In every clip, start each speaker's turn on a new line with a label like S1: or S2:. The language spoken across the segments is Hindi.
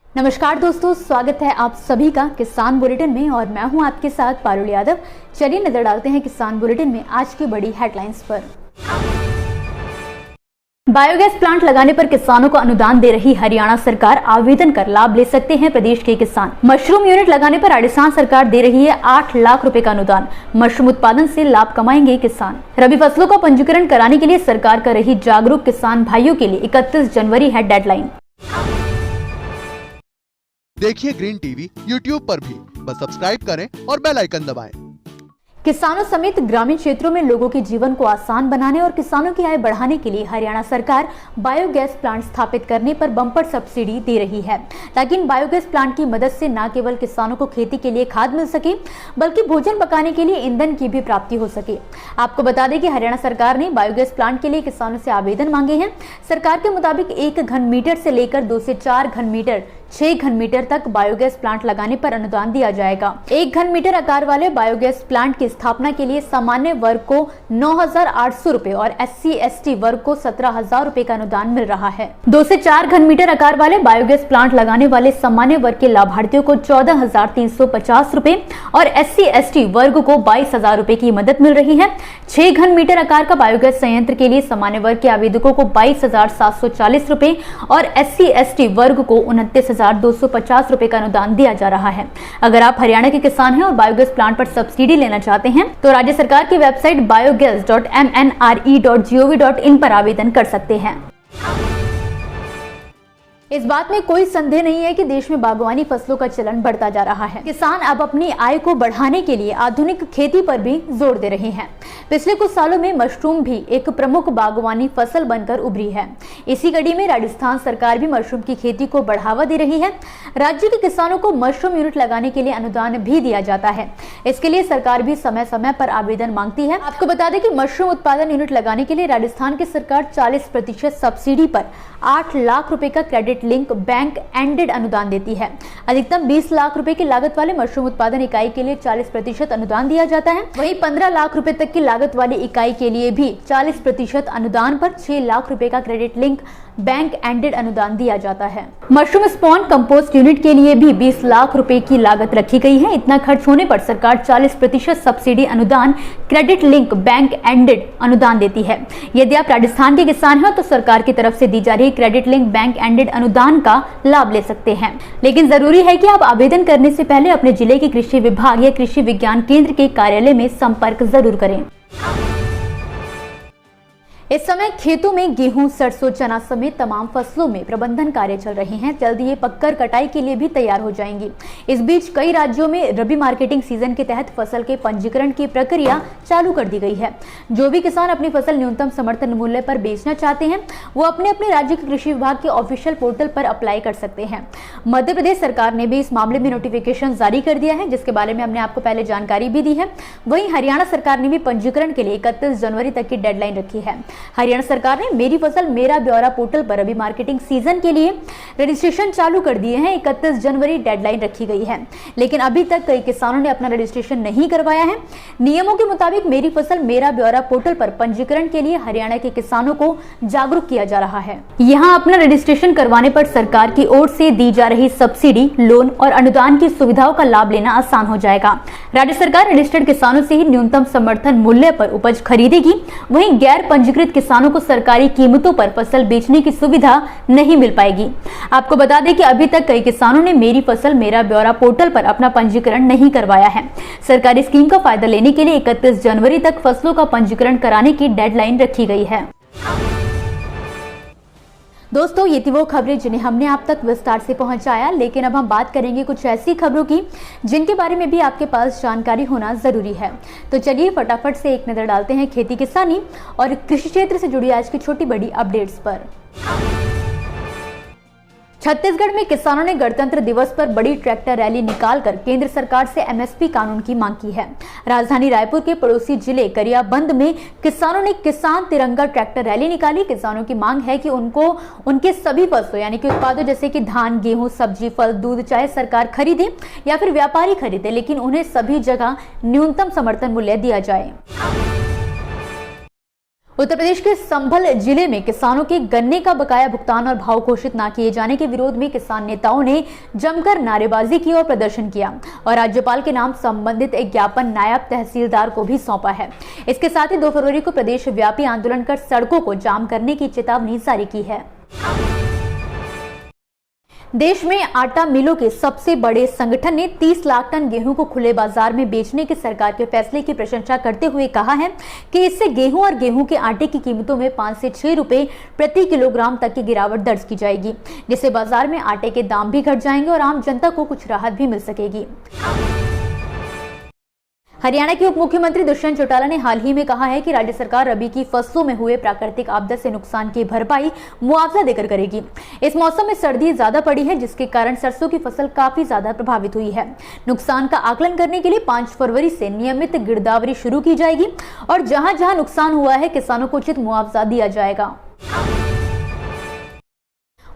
S1: नमस्कार दोस्तों, स्वागत है आप सभी का किसान बुलेटिन में और मैं हूं आपके साथ पारुल यादव। चलिए नजर डालते हैं किसान बुलेटिन में आज की बड़ी हेडलाइंस पर। बायोगैस प्लांट लगाने पर किसानों को अनुदान दे रही हरियाणा सरकार, आवेदन कर लाभ ले सकते हैं प्रदेश के किसान। मशरूम यूनिट लगाने पर राजस्थान सरकार दे रही है 8 लाख रुपए का अनुदान। मशरूम उत्पादन से लाभ कमाएंगे किसान। रबी फसलों का पंजीकरण कराने के लिए सरकार कर रही जागरूक, किसान भाइयों के लिए 31 जनवरी है डेडलाइन।
S2: देखिए ग्रीन टीवी यूट्यूब पर भी, बस सब्सक्राइब करें और बेल आइकन दबाएं।
S1: किसानों समेत ग्रामीण क्षेत्रों में लोगों के जीवन को आसान बनाने और किसानों की आय बढ़ाने के लिए हरियाणा सरकार बायोगैस प्लांट स्थापित करने पर बम्पर सब्सिडी दे रही है, ताकि इन बायोगैस प्लांट की मदद से न केवल किसानों को खेती के लिए खाद मिल सके, बल्कि भोजन पकाने के लिए ईंधन की भी प्राप्ति हो सके। आपको बता दें कि हरियाणा सरकार ने बायोगैस प्लांट के लिए किसानों से आवेदन मांगे हैं। सरकार के मुताबिक 1 घन मीटर से लेकर 2 से 4 घन मीटर, 6 घन मीटर तक बायोगैस प्लांट लगाने पर अनुदान दिया जाएगा। 1 घन मीटर आकार वाले बायोगैस प्लांट की स्थापना के लिए सामान्य वर्ग को 9,800 रुपए और SC/ST वर्ग को 17,000 रुपए का अनुदान मिल रहा है। 2 से 4 घन मीटर आकार वाले बायोगैस प्लांट लगाने वाले सामान्य वर्ग के लाभार्थियों को 14,350 रुपए और SC/ST वर्ग को 22,000 रुपए की मदद मिल रही है। 6 घन मीटर आकार का बायोगैस संयंत्र के लिए सामान्य वर्ग के आवेदकों को 22,740 रुपए और SC/ST वर्ग को 29,250 रुपए का अनुदान दिया जा रहा है। अगर आप हरियाणा के किसान हैं और बायोगैस प्लांट पर सब्सिडी लेना चाहते हैं तो राज्य सरकार की वेबसाइट biogas.mnre.gov.in पर आवेदन कर सकते हैं। इस बात में कोई संदेह नहीं है कि देश में बागवानी फसलों का चलन बढ़ता जा रहा है। किसान अब अपनी आय को बढ़ाने के लिए आधुनिक खेती पर भी जोर दे रहे हैं। पिछले कुछ सालों में मशरूम भी एक प्रमुख बागवानी फसल बनकर उभरी है। इसी कड़ी में राजस्थान सरकार भी मशरूम की खेती को बढ़ावा दे रही है। राज्य के किसानों को मशरूम यूनिट लगाने के लिए अनुदान भी दिया जाता है। इसके लिए सरकार भी समय समय पर आवेदन मांगती है। आपको बता दें कि मशरूम उत्पादन यूनिट लगाने के लिए राजस्थान की सरकार 40% सब्सिडी पर 8 लाख रुपए का क्रेडिट लिंक बैंक एंडेड अनुदान देती है। अधिकतम 20 लाख रुपए की लागत वाले मशरूम उत्पादन इकाई के लिए 40% अनुदान दिया जाता है। वहीं 15 लाख रुपए तक की लागत वाली इकाई के लिए भी 40% अनुदान पर 6 लाख रुपए का क्रेडिट लिंक बैंक एंडेड अनुदान दिया जाता है। मशरूम स्पॉन कंपोस्ट यूनिट के लिए भी 20 लाख रुपए की लागत रखी गई है। इतना खर्च होने पर सरकार 40% सब्सिडी अनुदान क्रेडिट लिंक बैंक एंडेड अनुदान देती है। यदि आप राजस्थान के किसान हैं तो सरकार की तरफ से दी जा रही क्रेडिट लिंक बैंक एंडेड अनुदान का लाभ ले सकते हैं। लेकिन जरूरी है कि आप आवेदन करने से पहले अपने जिले के कृषि विभाग या कृषि विज्ञान केंद्र के कार्यालय में संपर्क जरूर करें। इस समय खेतों में गेहूं, सरसों, चना समेत तमाम फसलों में प्रबंधन कार्य चल रहे हैं। जल्द ये पककर कटाई के लिए भी तैयार हो जाएंगी। इस बीच कई राज्यों में रबी मार्केटिंग सीजन के तहत फसल के पंजीकरण की प्रक्रिया चालू कर दी गई है। जो भी किसान अपनी फसल न्यूनतम समर्थन मूल्य पर बेचना चाहते हैं वो अपने अपने राज्य के कृषि विभाग के ऑफिशियल पोर्टल पर अप्लाई कर सकते हैं। मध्य प्रदेश सरकार ने भी इस मामले में नोटिफिकेशन जारी कर दिया है, जिसके बारे में हमने आपको पहले जानकारी भी दी है। वहीं हरियाणा सरकार ने भी पंजीकरण के लिए 31 जनवरी तक की डेडलाइन रखी है। हरियाणा सरकार ने मेरी फसल मेरा ब्यौरा पोर्टल पर अभी मार्केटिंग सीजन के लिए रजिस्ट्रेशन चालू कर दिए हैं। 31 जनवरी डेडलाइन रखी गई है, लेकिन अभी तक कई किसानों ने अपना रजिस्ट्रेशन नहीं करवाया है। नियमों के मुताबिक मेरी फसल मेरा ब्यौरा पोर्टल पर पंजीकरण के लिए हरियाणा के किसानों को जागरूक किया जा रहा है। यहाँ अपना रजिस्ट्रेशन करवाने पर सरकार की ओर से दी जा रही सब्सिडी, लोन और अनुदान की सुविधाओं का लाभ लेना आसान हो जाएगा। राज्य सरकार रजिस्टर्ड किसानों से ही न्यूनतम समर्थन मूल्य पर उपज खरीदेगी। वहीं गैर पंजीकृत किसानों को सरकारी कीमतों पर फसल बेचने की सुविधा नहीं मिल पाएगी। आपको बता दें कि अभी तक कई किसानों ने मेरी फसल मेरा ब्यौरा पोर्टल पर अपना पंजीकरण नहीं करवाया है। सरकारी स्कीम का फायदा लेने के लिए 31 जनवरी तक फसलों का पंजीकरण कराने की डेडलाइन रखी गई है। दोस्तों, ये थी वो खबरें जिन्हें हमने आप तक विस्तार से पहुंचाया, लेकिन अब हम बात करेंगे कुछ ऐसी खबरों की जिनके बारे में भी आपके पास जानकारी होना जरूरी है। तो चलिए फटाफट से एक नजर डालते हैं खेती किसानी और कृषि क्षेत्र से जुड़ी आज की छोटी बड़ी अपडेट्स पर। छत्तीसगढ़ में किसानों ने गणतंत्र दिवस पर बड़ी ट्रैक्टर रैली निकालकर केंद्र सरकार से एमएसपी कानून की मांग की है। राजधानी रायपुर के पड़ोसी जिले गरियाबंद में किसानों ने किसान तिरंगा ट्रैक्टर रैली निकाली। किसानों की मांग है कि उनको उनके सभी फसलों यानी कि उत्पादों जैसे कि धान, गेहूं, सब्जी, फल, दूध चाहे सरकार खरीदे या फिर व्यापारी खरीदे, लेकिन उन्हें सभी जगह न्यूनतम समर्थन मूल्य दिया जाए। उत्तर प्रदेश के संभल जिले में किसानों के गन्ने का बकाया भुगतान और भाव घोषित न किए जाने के विरोध में किसान नेताओं ने जमकर नारेबाजी की और प्रदर्शन किया और राज्यपाल के नाम संबंधित एक ज्ञापन नायब तहसीलदार को भी सौंपा है। इसके साथ ही 2 फरवरी को प्रदेश व्यापी आंदोलन कर सड़कों को जाम करने की चेतावनी जारी की है। देश में आटा मिलों के सबसे बड़े संगठन ने 30 लाख टन गेहूं को खुले बाजार में बेचने के सरकार के फैसले की प्रशंसा करते हुए कहा है कि इससे गेहूं और गेहूं के आटे की कीमतों में 5 से 6 रुपए प्रति किलोग्राम तक की गिरावट दर्ज की जाएगी, जिससे बाजार में आटे के दाम भी घट जाएंगे और आम जनता को कुछ राहत भी मिल सकेगी। हरियाणा के उप मुख्यमंत्री दुष्यंत चौटाला ने हाल ही में कहा है कि राज्य सरकार रबी की फसलों में हुए प्राकृतिक आपदा से नुकसान की भरपाई मुआवजा देकर करेगी। इस मौसम में सर्दी ज्यादा पड़ी है, जिसके कारण सरसों की फसल काफी ज्यादा प्रभावित हुई है। नुकसान का आकलन करने के लिए 5 फरवरी से नियमित गिरदावरी शुरू की जाएगी और जहां जहां नुकसान हुआ है किसानों को उचित मुआवजा दिया जाएगा।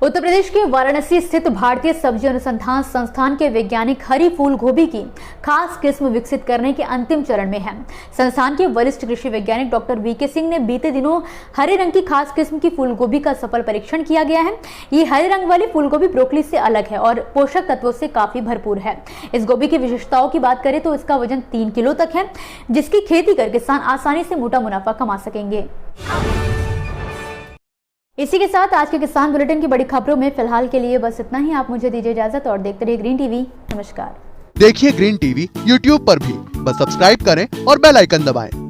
S1: उत्तर प्रदेश के वाराणसी स्थित भारतीय सब्जी अनुसंधान संस्थान के वैज्ञानिक हरी फूल गोभी की खास किस्म विकसित करने के अंतिम चरण में है। संस्थान के वरिष्ठ कृषि वैज्ञानिक डॉक्टर वीके सिंह ने बीते दिनों हरे रंग की खास किस्म की फूल गोभी का सफल परीक्षण किया गया है। ये हरे रंग वाली फूल गोभी ब्रोकली से अलग है और पोषक तत्वों से काफी भरपूर है। इस गोभी की विशेषताओं की बात करें तो इसका वजन 3 किलो तक है, जिसकी खेती कर किसान आसानी से मोटा मुनाफा कमा सकेंगे। इसी के साथ आज के किसान बुलेटिन की बड़ी खबरों में फिलहाल के लिए बस इतना ही। आप मुझे दीजिए इजाजत और देखते रहिए ग्रीन टीवी। नमस्कार।
S2: देखिए ग्रीन टीवी YouTube पर भी, बस सब्सक्राइब करें और बेल आइकन दबाएं।